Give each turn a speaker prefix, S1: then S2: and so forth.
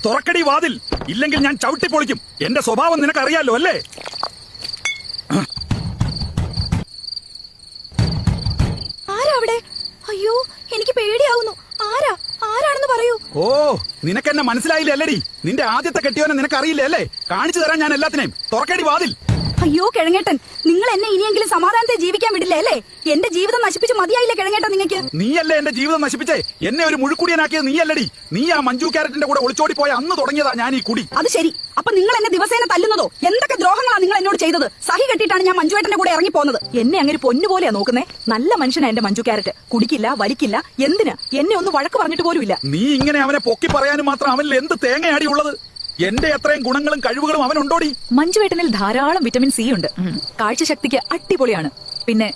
S1: തുറക്കടി വാതിൽ, ഇല്ലെങ്കിൽ ഞാൻ ചവിട്ടിപ്പൊളിക്കും. എന്റെ സ്വഭാവം നിനക്കറിയാലോ അല്ലേ?
S2: ആരാ അവിടെ? അയ്യോ, എനിക്ക് പേടിയാവുന്നു. ആരാണെന്ന് പറയൂ.
S1: ഓ, നിനക്കെന്നെ മനസ്സിലായില്ലേ അല്ലടി? നിന്റെ ആദ്യത്തെ കെട്ടിയോനെ നിനക്കറിയില്ലേ അല്ലേ? കാണിച്ചു തരാൻ ഞാൻ എല്ലാത്തിനെയും. തുറക്കടി വാതിൽ.
S2: അയ്യോ കിഴങ്ങേട്ടൻ, നിങ്ങൾ എന്നെ ഇനിയെങ്കിലും സമാധാനത്തെ ജീവിക്കാൻ വിടില്ലേ അല്ലേ? എന്റെ ജീവിതം നശിപ്പിച്ച് മതിയായില്ലേ കിഴങ്ങേട്ടൻ നിങ്ങൾക്ക്?
S1: നീയല്ലേ എന്റെ ജീവിതം നശിപ്പിച്ചേ? എന്നെ ഒരു മുഴുക്കുടിയനാക്കിയത് നീയല്ലടി. നീ ആ മഞ്ജു ക്യാരറ്റിന്റെ കൂടെ ഒളിച്ചോടി പോയ അന്ന് തുടങ്ങിയതാ ഞാൻ ഈ കുടി.
S2: അത് ശരി. അപ്പൊ നിങ്ങൾ എന്നെ ദിവസേന തല്ലുന്നതോ? എന്തൊക്കെ ദ്രോഹങ്ങളാണ് നിങ്ങൾ എന്നോട് ചെയ്തത്? സഹി കെട്ടിയിട്ടാണ് ഞാൻ മഞ്ജുവേട്ടന്റെ കൂടെ ഇറങ്ങി പോകുന്നത്.
S3: എന്നെ അങ്ങനെ പൊന്നുപോലെയാ നോക്കുന്നേ. നല്ല മനുഷ്യനാ എന്റെ മഞ്ജു ക്യാരറ്റ്. കുടിക്കില്ല, വലിക്കില്ല. എന്തിന് എന്നെ ഒന്ന് വഴക്ക് പറഞ്ഞിട്ട് പോലുമില്ല.
S1: നീ ഇങ്ങനെ അവനെ പൊക്കി പറയാനും മാത്രം അവനിൽ എന്ത് തേങ്ങയാടി ഉള്ളത്? എന്റെ അത്രയും ഗുണങ്ങളും കഴിവുകളും അവനുണ്ടോടി?
S3: മഞ്ജുവേട്ടനിൽ ധാരാളം വിറ്റമിൻ സി ഉണ്ട്. കാഴ്ചശക്തിക്ക് അടിപൊളിയാണ്. പിന്നെ